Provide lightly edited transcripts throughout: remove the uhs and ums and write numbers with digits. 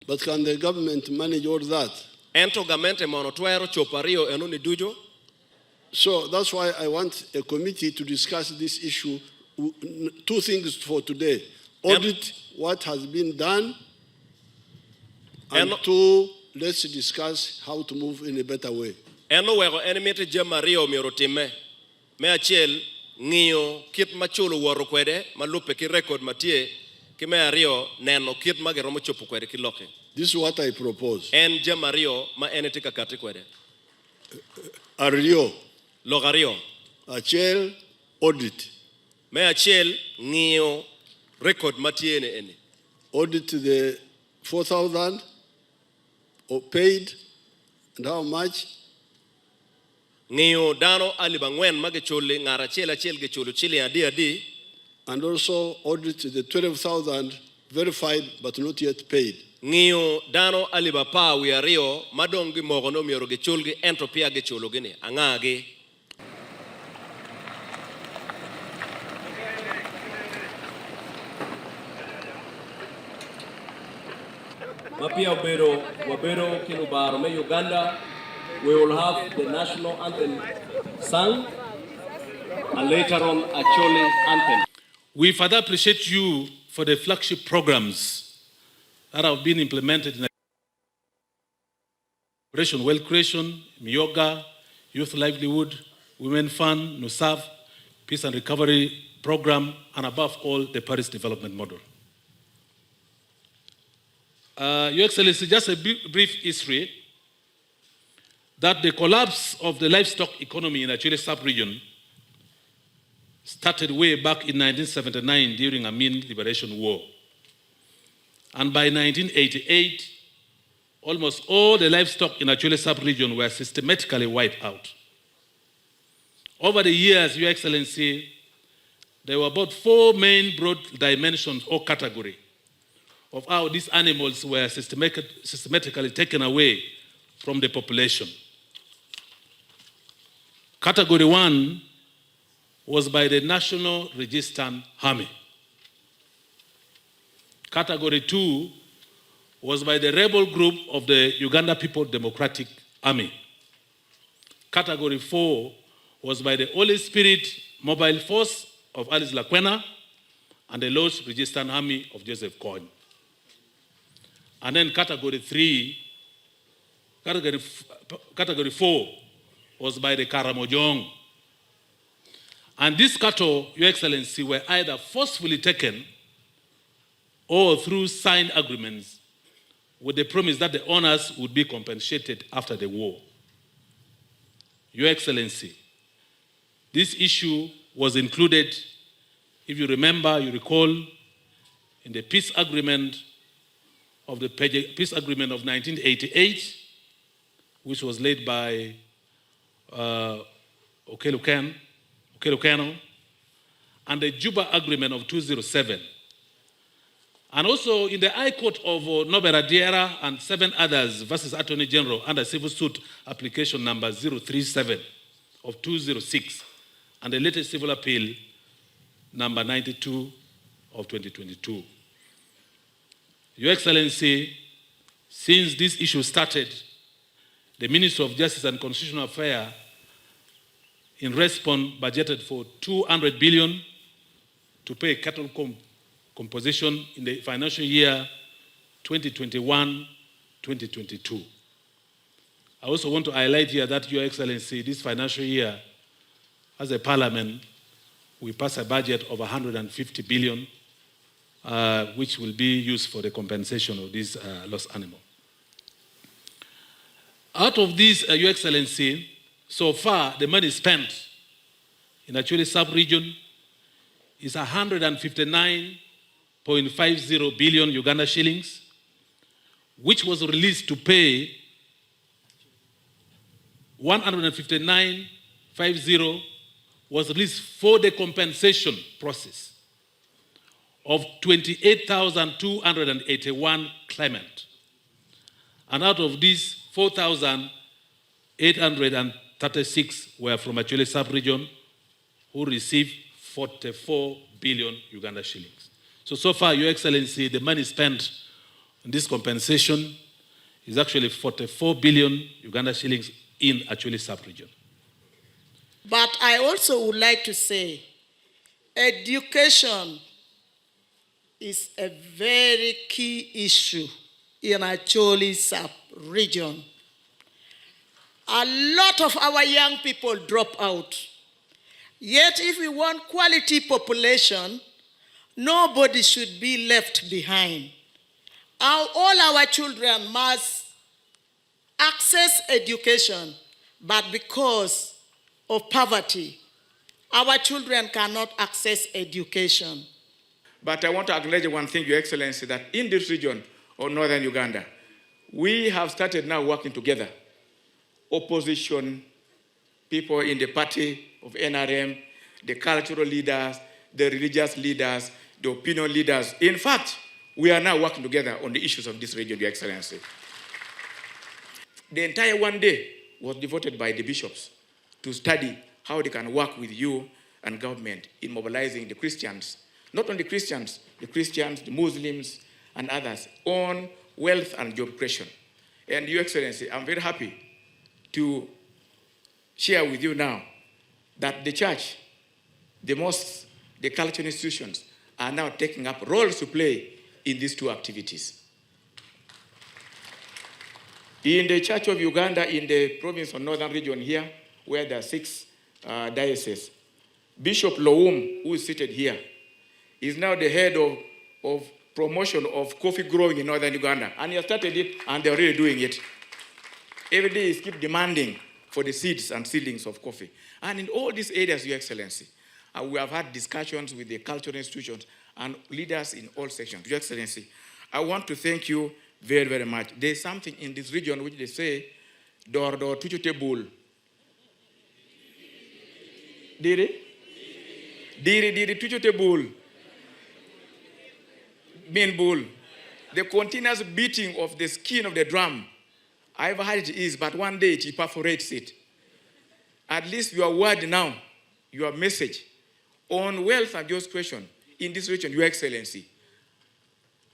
But can the government manage all that? Ento government mono twero chopario eno ni dujo. So that's why I want a committee to discuss this issue. Two things for today. Audit what has been done. And two, let's discuss how to move in a better way. Eno wego enemete jamario mirotime. Me achiel ng'iyo kit machulo waro kwede malupe ki record matie ki me ario neno kit magero mochopo kwede ki loke. This is what I propose. En jamario ma enete kakati kwede. Ario. Logario. Achiel audit. Me achiel ng'iyo record matie ne ene. Audit the 4,000 paid and how much? Ng'iyo dano alibangwen magechule ngara achiel gechulu chili adi. And also audit the 12,000 verified but not yet paid. Ng'iyo dano alibapa wiario madongi mogono mioro gechulgi ento pia gechulu gini angagi. Mapia wabero kinubaro me Uganda. We will have the national anthem sung and later on a Chole anthem. We further appreciate you for the flagship programs that have been implemented in Operation Wealth Creation, Myoga, Youth Livelihood, Women Fund, NUSAF, Peace and Recovery Program, and above all, the Paris Development Model. Your Excellency, just a brief history that the collapse of the livestock economy in the Achille sub-region started way back in 1979 during Amin Liberation War. And by 1988, almost all the livestock in the Achille sub-region were systematically wiped out. Over the years, Your Excellency, there were about 4 main broad dimensions or categories of how these animals were systematically taken away from the population. Category 1 was by the National Resistance Army. Category 2 was by the rebel group of the Uganda People Democratic Army. Category 4 was by the Holy Spirit Mobile Force of Alice Lakwena and the Lord's Resistance Army of Joseph Kony. And then category 4 was by the Karamojong. And these cattle, Your Excellency, were either forcefully taken or through signed agreements with the promise that the owners would be compensated after the war. Your Excellency, this issue was included, if you remember, you recall, in the peace agreement of 1988, which was led by Okelukano, and the Juba Agreement of 2007. And also in the High Court of Nobera Diera and 7 others versus Attorney General under civil suit application number 037 of 2006, and the latest civil appeal number 92 of 2022. Your Excellency, since this issue started, the Ministry of Justice and Constitutional Affairs, in response, budgeted for 200 billion to pay cattle composition in the financial year 2021-2022. I also want to highlight here that, Your Excellency, this financial year, as a parliament, we passed a budget of 150 billion, which will be used for the compensation of these lost animals. Out of this, Your Excellency, so far the money spent in actually sub-region is 159.50 billion Uganda shillings, which was released to pay 159.50 was released for the compensation process of 28,281 claimants. And out of these, 4,836 were from Achille sub-region, who received 44 billion Uganda shillings. So far, Your Excellency, the money spent And this compensation is actually 44 billion Uganda shillings in Acholi sub-region. But I also would like to say, education is a very key issue in Acholi sub-region. A lot of our young people drop out. Yet if we want quality population, nobody should be left behind. All our children must access education, but because of poverty, our children cannot access education. But I want to acknowledge one thing, Your Excellency, that in this region of northern Uganda, we have started now working together. Opposition, people in the party of NRM, the cultural leaders, the religious leaders, the opinion leaders. In fact, we are now working together on the issues of this region, Your Excellency. The entire one day was devoted by the bishops to study how they can work with you and government in mobilizing the Christians, not only Christians, the Muslims, and others, on wealth and job creation. And Your Excellency, I'm very happy to share with you now that the church, the mosques, the cultural institutions are now taking up roles to play in these two activities. In the Church of Uganda, in the province of Northern Region here, where there are 6 dioceses, Bishop Loum, who is seated here, is now the head of promotion of coffee growing in Northern Uganda. And he has started it, and they're really doing it. Every day he keeps demanding for the seeds and seedlings of coffee. And in all these areas, Your Excellency, we have had discussions with the cultural institutions and leaders in all sections. Your Excellency, I want to thank you very, very much. There's something in this region which they say, Dor Dor Tuchute Bull. Diri Tuchute Bull. Mean bull. The continuous beating of the skin of the drum. I ever heard it is, but one day it perforates it. At least your word now, your message on wealth and just question in this region, Your Excellency,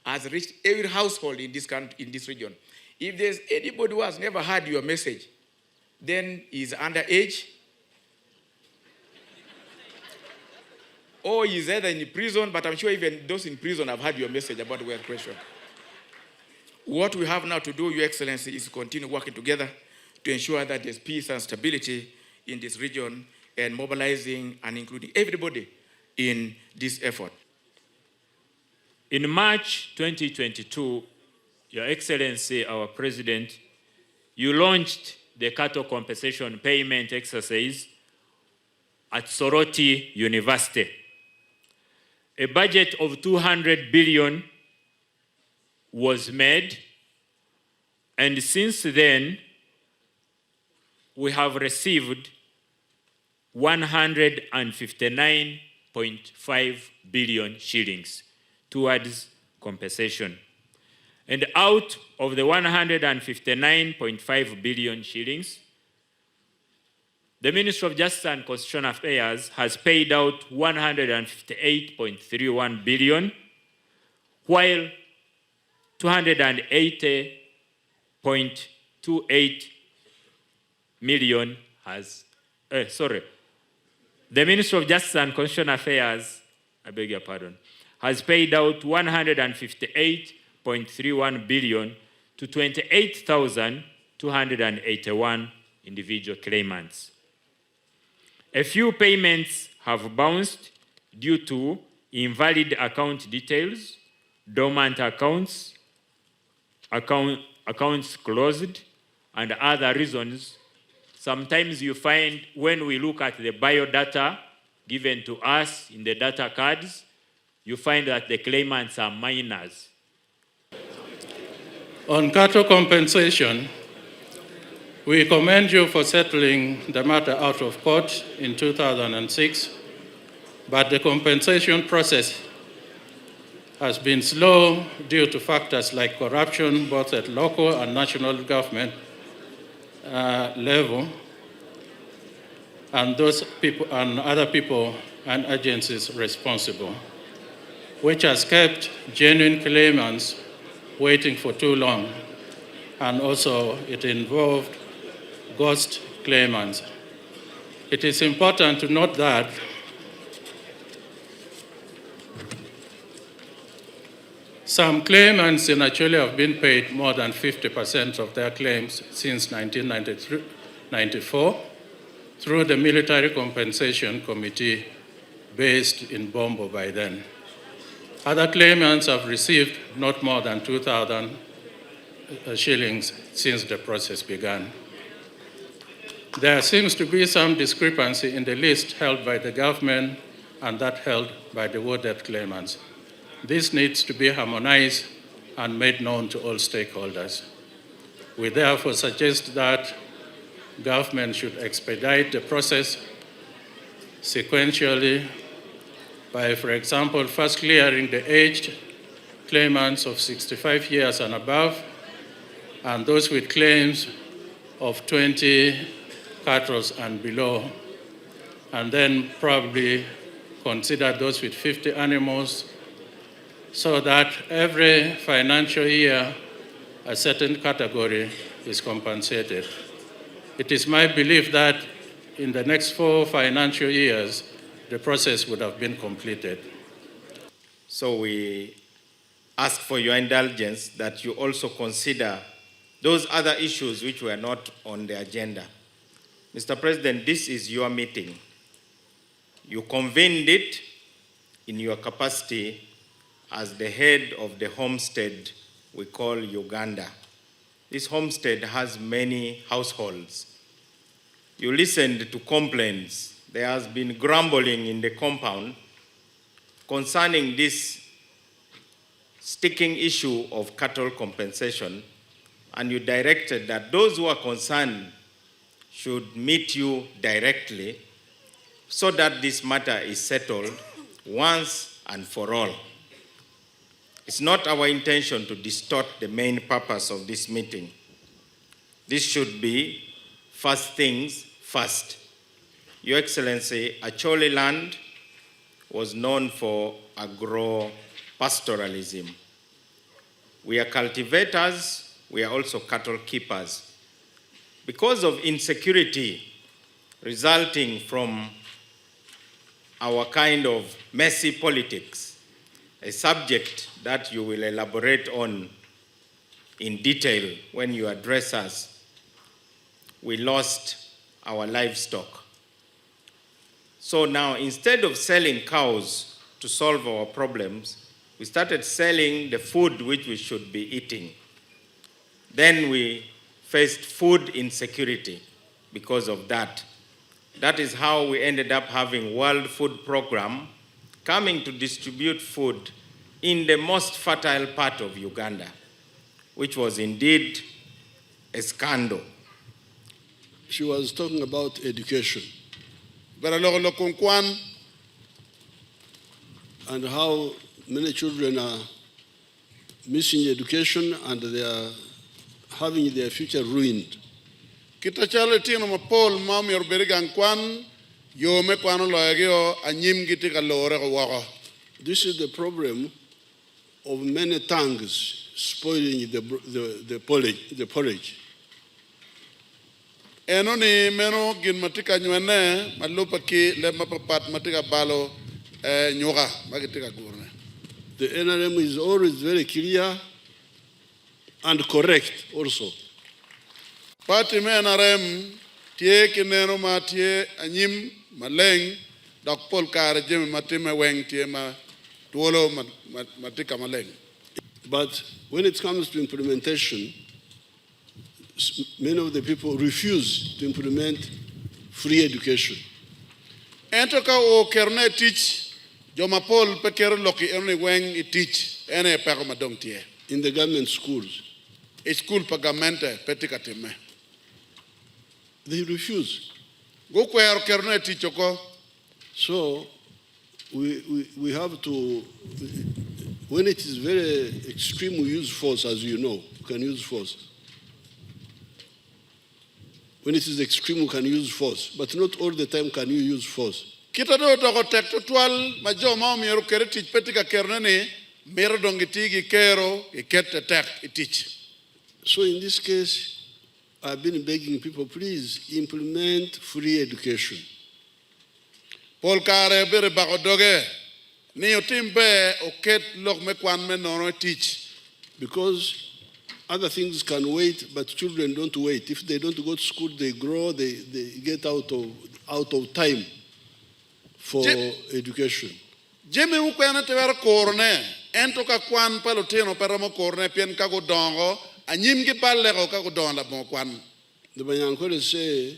has reached every household in this country, in this region. If there's anybody who has never heard your message, then he's underage, or he's either in prison, but I'm sure even those in prison have heard your message about wealth creation. What we have now to do, Your Excellency, is to continue working together to ensure that there's peace and stability in this region and mobilizing and including everybody in this effort. In March 2022, Your Excellency, our President, you launched the cattle compensation payment exercise at Soroti University. A budget of 200 billion was made, and since then, we have received 159.5 billion shillings towards compensation. And out of the 159.5 billion shillings, the Ministry of Justice and Constitutional Affairs has paid out 158.31 billion, while 280.28 million has, the Ministry of Justice and Constitutional Affairs, I beg your pardon, has paid out 158.31 billion to 28,281 individual claimants. A few payments have bounced due to invalid account details, dormant accounts, accounts closed, and other reasons. Sometimes you find when we look at the biodata given to us in the data cards, you find that the claimants are minors. On cattle compensation, we commend you for settling the matter out of court in 2006, but the compensation process has been slow due to factors like corruption, both at local and national government level, and those people and other people and agencies responsible, which has kept genuine claimants waiting for too long, and also it involved ghost claimants. It is important to note that some claimants in Acholi have been paid more than 50% of their claims since 1994 through the Military Compensation Committee based in Bombo by then. Other claimants have received not more than 2,000 shillings since the process began. There seems to be some discrepancy in the list held by the government and that held by the wounded claimants. This needs to be harmonized and made known to all stakeholders. We therefore suggest that government should expedite the process sequentially by, for example, first clearing the aged claimants of 65 years and above, and those with claims of 20 cattle and below, and then probably consider those with 50 animals, so that every financial year a certain category is compensated. It is my belief that in the next 4 financial years, the process would have been completed. So we ask for your indulgence that you also consider those other issues which were not on the agenda. Mr. President, this is your meeting. You convened it in your capacity as the head of the homestead we call Uganda. This homestead has many households. You listened to complaints. There has been grumbling in the compound concerning this sticking issue of cattle compensation, and you directed that those who are concerned should meet you directly so that this matter is settled once and for all. It's not our intention to distort the main purpose of this meeting. This should be first things first. Your Excellency, Acholi land was known for agro-pastoralism. We are cultivators, we are also cattle keepers. Because of insecurity resulting from our kind of messy politics, a subject that you will elaborate on in detail when you address us, we lost our livestock. So now, instead of selling cows to solve our problems, we started selling the food which we should be eating. Then we faced food insecurity because of that. That is how we ended up having World Food Program coming to distribute food in the most fertile part of Uganda, which was indeed a scandal. She was talking about education and how many children are missing education and they are having their future ruined. Kita chalo tino mapol mam yor berigan kwan yo me kwano loyagyo anyim giti kalore ko wako. This is the problem of many tongues spoiling the porridge. Eno ni meno gin matika nywane malupa ki le mapapat matika balo nyoga magitika gurne. The NRM is always very clear and correct also. Party me NRM tie kineno ma tie anyim maleng dak pol kare jeme matime weng tie ma tuolo matika maleng. But when it comes to implementation, many of the people refuse to implement free education. Ento ka o kerne teach jomapol pe kere loki ene weng I teach ene pe ko madong tie. In the government schools, School pagamente petika time. they refuse. Go kwero kerne teach ko. So we have to, when it is very extreme, we use force, as you know, we can use force. When it is extreme, we can use force, but not all the time can you use force. Kita do to tek to twal ma joma mi ro kere teach petika kerne ni mero dongiti kero get attack teach. So in this case, I've been begging people, please implement free education. Paul kare bere bagodoge ni otimbe oket lok me kwan me no teach. Because other things can wait, but children don't wait. If they don't go to school, they grow, they get out of time for education. Jimmy ukwena te ver korne ento ka kwan paloteno peramo korne pien ka go dongo anyim gi palle go ka go donda mo kwan. The Banyankole say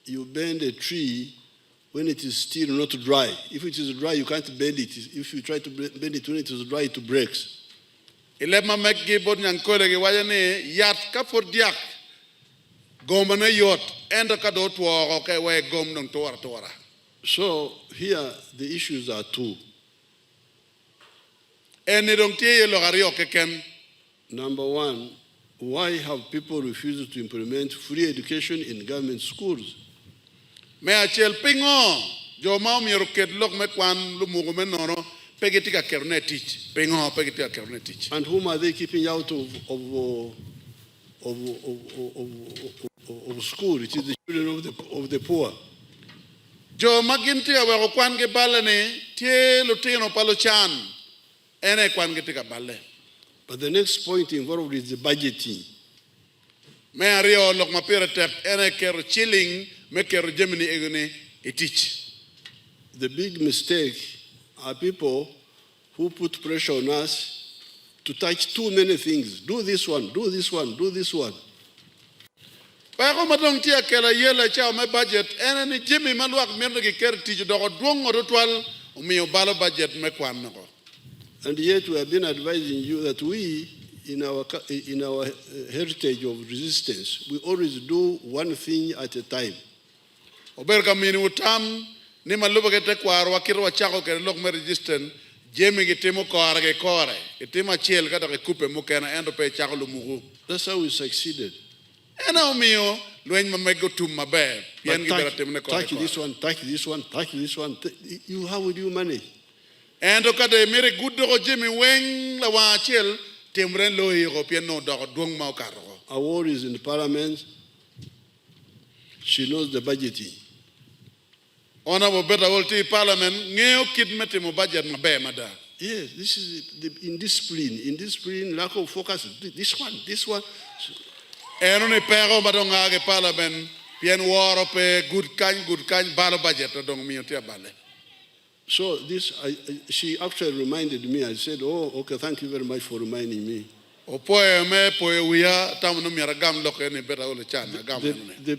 you bend a tree when it is still not dry. If it is dry, you can't bend it. If you try to bend it when it is dry, it breaks. Ilema mekgi bod nyankole gi wajane yat ka for diak gomane yot ento ka do tuo ke we gom nong tora. So here the issues are two. Eni dong tie lo gario ke ken. Number one, why have people refused to implement free education in government schools? Me achel pingo jo ma mi roket lok me kwan lu mugo me nono pegeti ka kerne teach pingo pegeti ka kerne teach. And whom are they keeping out of school? It is the children of the poor. Jo maginti awe ko kwan ke balane tie lutino palo chan ene kwan ke tika balle. But the next point involved is the budgeting. Me ario lok mapira tek ene ker chilling me ker Gemini egone e teach. The big mistake are people who put pressure on us to touch too many things. Do this one, do this one, do this one. Pa ko matong tia kela yela cha me budget ene ni Jimmy maluak mirno ke ker teach do duong rotwal umio balo budget me kwan no. And yet we have been advising you that we, in our heritage of resistance, we always do one thing at a time. Oberka mini utam ni maluba ke te kwar wakiro wachako ke lok me resistant jemi ke timo kore ke kore ke tima chiel kada ke kupe mukena endo pe chako lumugu. That's how we succeeded. Ena umio luen mamego tum mabe yen gibera temne kore. Touch this one, touch this one, touch this one. How would you manage? Endo kada mere good do jemi weng la wa chiel temren lo hiro pien no do duong ma okaro. Our war is in the parliament. She knows the budgeting. Ona bo beta wolti parliament ngeo kidmete mo budget mabe mada. Yes, this is the indiscipline, lack of focus. This one. Eno ni pero madonga ke parliament pien waro pe good kind balo budget dong mi otia bale. So she actually reminded me. I said, "Oh, okay, thank you very much for reminding me." The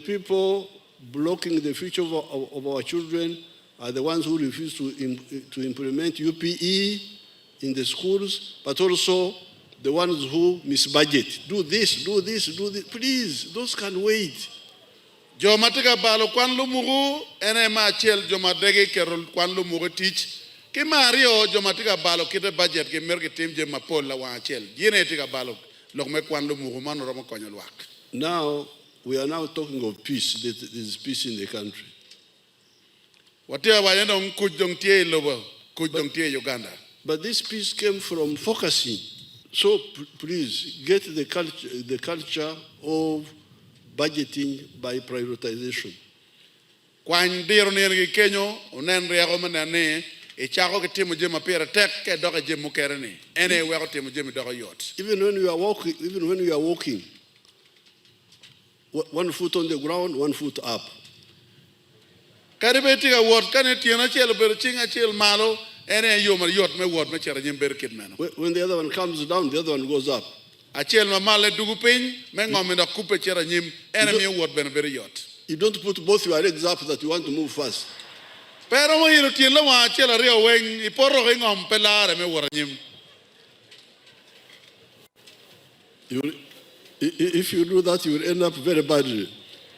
people blocking the future of our children are the ones who refuse to implement UPE in the schools, but also the ones who misbudget. Do this, do this, do this. Please, those can wait. Jo matika balo kwan lumugu ene ma chel jo madege kerol kwan lumugu teach ke mario jo matika balo kite budget ke merke tim je mapol la wa chel yene tika balo lok me kwan lumugu man romo konyo lwak. Now we are now talking of peace. There is peace in the country. Watia wa yendo kujong tie lobo kujong tie Uganda. But this peace came from focusing. So please get the culture of budgeting by prioritization. Kwan diro ne kenyo onen riago manane e chako ke timo je mapira tek ke doga je mukere ni ene we ko timo je mi doga yot. Even when you are walking, one foot on the ground, one foot up. Karibe tiga wot kane tiena chelo ber chinga chel malo ene yo mar yot me wot me chera nyember kid meno. When the other one comes down, the other one goes up. Achel mamale dugu piny me ngome da kupe chera nyim ene mi wot ben ber yot. You don't put both your legs up that you want to move fast. Pero mo yiro tiela wa chela rio weng iporo ngom pelare me wora nyim. If you do that, you will end up very badly.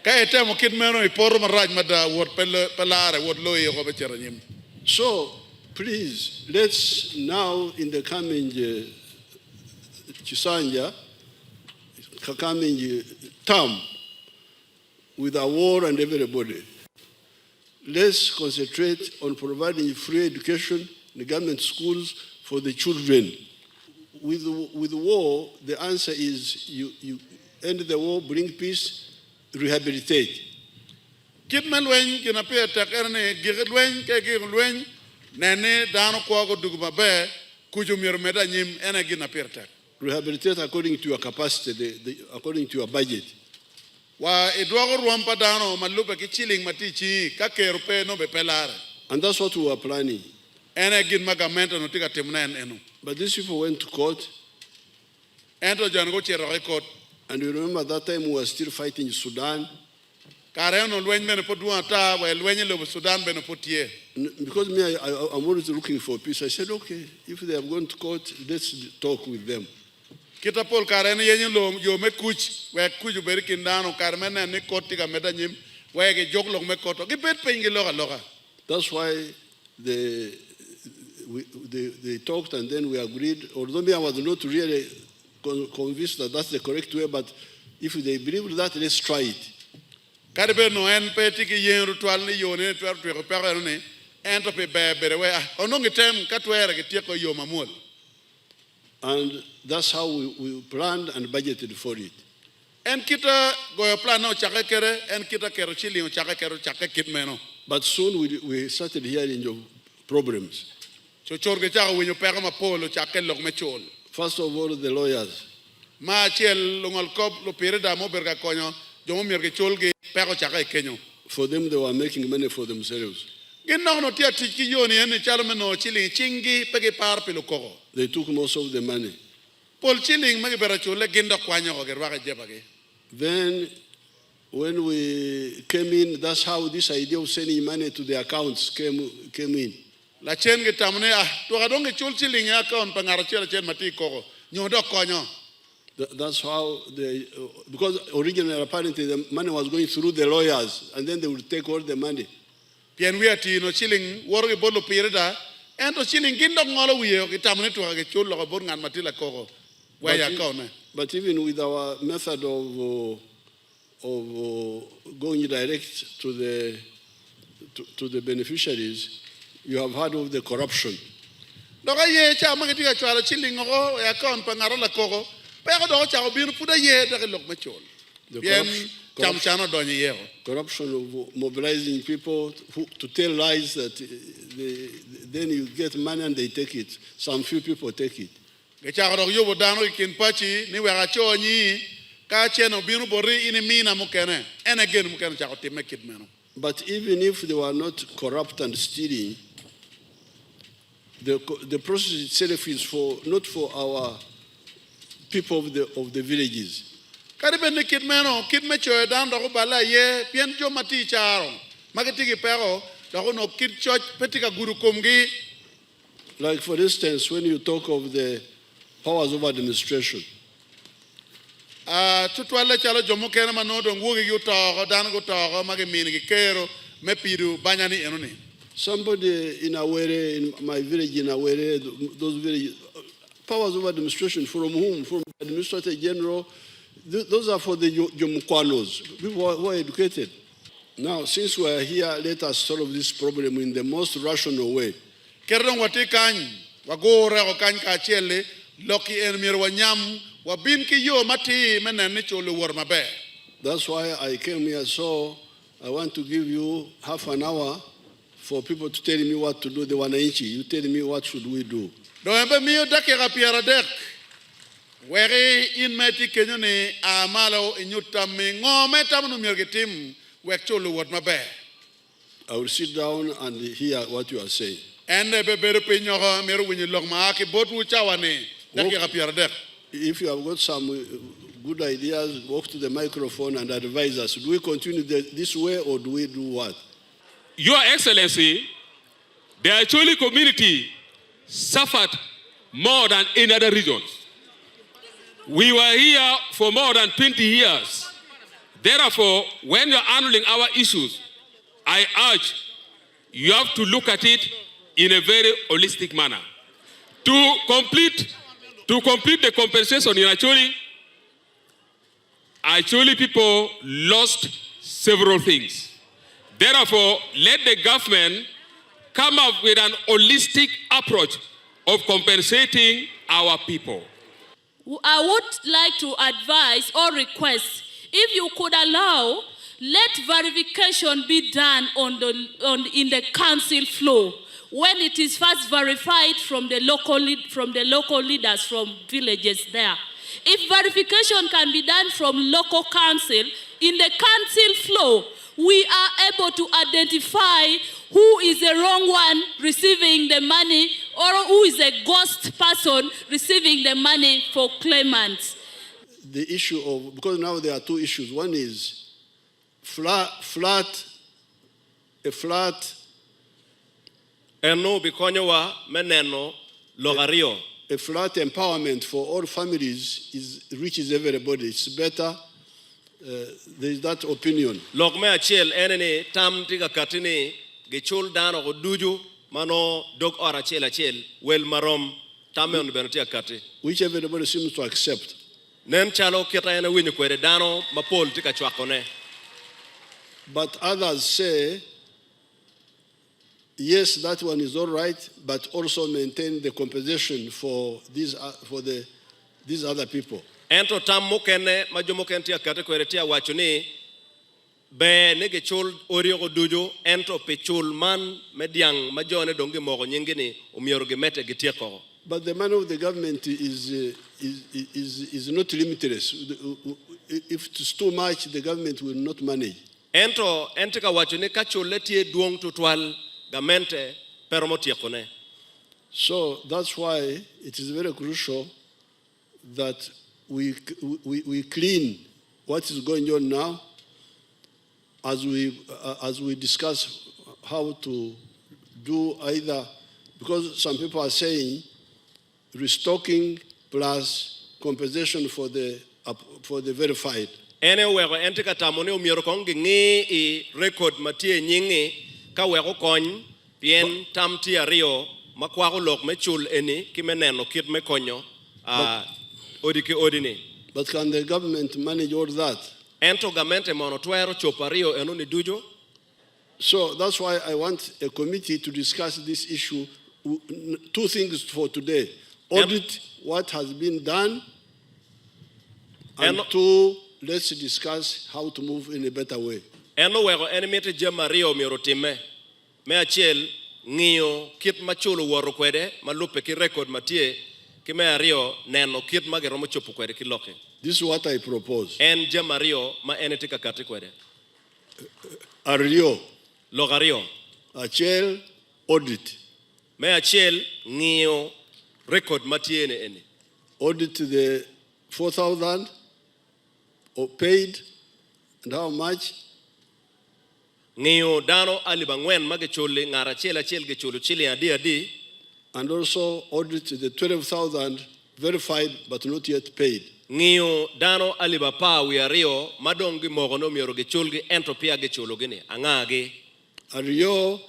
Kaya temo kid meno iporo maraj mada wot pelare wot loye ko be chera nyim. So please, let's now in the coming Chisanja, coming term, with our war and everybody, let's concentrate on providing free education in the government schools for the children. with war, the answer is you end the war, bring peace, rehabilitate. Kit man wen kina pe tek erne gig lwen ke gig lwen nene dano ko go duguma be kuju mir meda nyim ene gina pe tek. Rehabilitate according to your capacity, according to your budget. Wa edwago ruampa dano malupe ki chilling matichi ka keru pe no be pelare. And that's what we were planning. Ene gin magamento no tika temna eno. But these people went to court. Ento jango chero court. And you remember that time we were still fighting in Sudan. Kare no lwen beno poduata wa lwen le Sudan beno potie. Because me, I'm always looking for peace. I said, okay, if they have gone to court, let's talk with them. Kita pol kare ne yenyo lo yo me kuch we kuju beri kindano kare mena ne court tika meda nyim we ge joglok me court ki bet pengi loga. That's why they talked and then we agreed. Although me, I was not really convinced that that's the correct way, but if they believe that, let's try it. Karibe no en peti ki yen ritual ni yo ne twer twer pere ne en to pe bere we onongi tem katwere ki tieko yo mamul. And that's how we planned and budgeted for it. En kita go plan no chake kere en kita kero chili o chake kero chake kit meno. But soon we started hearing your problems. So chorge chake winyo pere ma polo chake lok me chol. First of all, the lawyers. Ma chel longol kop lo pere da mo berga konyo jomo mirge chol ge pere chake kenyo. For them, they were making money for themselves. Gin no tia tiki yo ni en chalo no chili chingi pege par pelo koko. They took most of the money. Pol chilling mage bera chole ginda kwanyo ko gerwa ke jebage. Then, when we came in, that's how this idea of sending money to the accounts came in. La chen ge tamne to gadong ge chul chilling account pangara chen mati koko. Nyodo konyo. That's how because originally apparently the money was going through the lawyers and then they would take all the money. Pien we ati no chilling worge bolo pireda and to chilling gindo ngolo wiyo ge tamne to ge chul lo bor ngan mati la koko. But even with our method of going direct to the beneficiaries, you have heard of the corruption. Doga ye cha magiti chwala chilling go account pangara la koko. Pero do cha obinu puda ye de lok machol. Corruption of mobilizing people to tell lies that then you get money and they take it. Some few people take it. But even if they were not corrupt and stealing, the process itself is not for our people of the villages. Like for instance, when you talk of the powers of administration, somebody in Awere, in my village in Awere, those villages, powers of administration from whom? From the Administrator General. Those are for the Jomukwanos, people who are educated. Now, since we are here, let us solve this problem in the most rational way. That's why I came here, so I want to give you half an hour for people to tell me what to do. The Wananchi, you tell me what should we do. I will sit down and hear what you are saying. If you have got some good ideas, walk to the microphone and advise us. Do we continue this way or do we do what? Your Excellency, the Acholi community suffered more than any other regions. We were here for more than 20 years. Therefore, when you're handling our issues, I urge you have to look at it in a very holistic manner. To complete the compensation in Acholi people lost several things. Therefore, let the government come up with an holistic approach of compensating our people. I would like to advise or request, if you could allow, let verification be done in the council floor when it is first verified from the local leaders from villages there. If verification can be done from local council, in the council floor, we are able to identify who is the wrong one receiving the money or who is a ghost person receiving the money for claimants. The issue of, because now there are two issues. One is a flat eno bikonyowa meneno logario. A flat empowerment for all families reaches everybody. It's better. There is that opinion. Logme achiel eneni tam tiga katini gichul dano goduju mano dog or achiel wel marom tamen benutia kati. Which everybody seems to accept. Nen chalo kita ene winyo kwere dano mapol tika chwakone. But others say, yes, that one is all right, but also maintain the compensation for these other people. Ento tam mukene majumoken tia kate kweretia wachuni be nege chul orio godujo ento pichul man mediang majone dongi mogo nyingini umioroge mete gitieko. But the money of the government is not limitless. If it's too much, the government will not manage. Ento ka wachuni kachul letie duong tutwal gamente peromotiekone. So that's why it is very crucial that we clean what is going on now as we discuss how to do either, because some people are saying restocking plus compensation for the verified. Anyway, ente katamone umioro kongi ngi I record matie nyingi ka wego kony pien tamti ario makwago lok mechul eni kimeneno kit mekonyo odiki odini. But can the government manage all that? Ento government mono twero chopario enuni dujo. So that's why I want a committee to discuss this issue. Two things for today. Audit what has been done, and two, let's discuss how to move in a better way. Eno wego enemete jamario mirotime. Me achiel ng'iyo kit machulo woro kwede malupe ki record matie ki me ario neno kit mageromo chopo kwede ki loke. This is what I propose. En jamario ma enetika kati kwede. Ario. Logario. Achiel audit. Me achiel ng'iyo record matie ne eni. Audit the 4,000 paid and how much? Ng'iyo dano alibangwen magechuli ngara achiel gechulu chili adi. And also audit the 12,000 verified but not yet paid. Ng'iyo dano alibapa wiario madongi mogono mioro gechulgi ento pia gechulu gini angagi. Ario,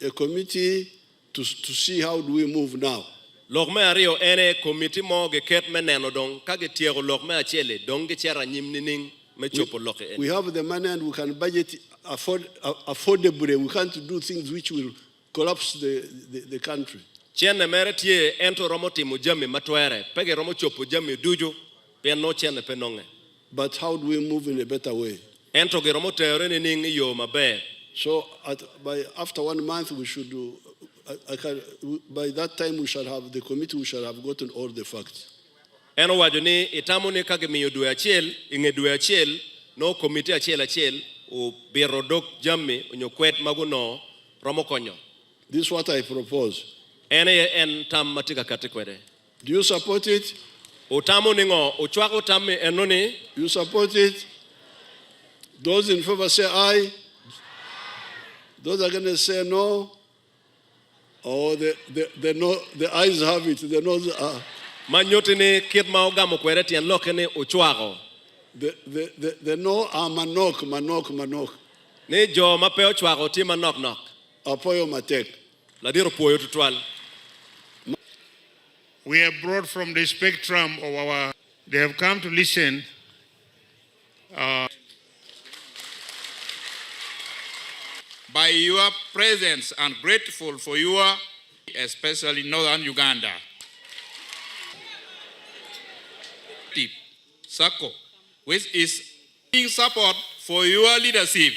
a committee to see how do we move now. Logme ario ene committee mo geket meneno dong kagetiego logme achiele dong gechera nyimnining mechopo loke ene. We have the money and we can budget affordably. We can't do things which will collapse the country. Chene mere tie ento romo timu jami matwere pege romo chopo jami dujo pe no chene penonge. But how do we move in a better way? Ento ge romo teore ni ning yo mabe. So after 1 month we should do. By that time the committee shall have gotten all the facts. Eno wajuni itamuni kage miyo dwe achiel inge dwe achiel no committee achiel u birodok jami unyokwet maguno romo konyo. This is what I propose. Ene en tam matika katikwede. Do you support it? Utamu ningo uchwako tami enoni. You support it? Those in favor say aye. Those are going to say no. Or the eyes have it, the nose are. Manyoti ni kit maogamo kwere tien loke ni uchwako. The no are manok. Ni jo mapeo chwako ti manok. Apoyo matek. Ladiro poyo tutwal. We have brought from the spectrum of they have come to listen. By your presence and grateful for your, especially northern Uganda. SACCO, which is in support for your leadership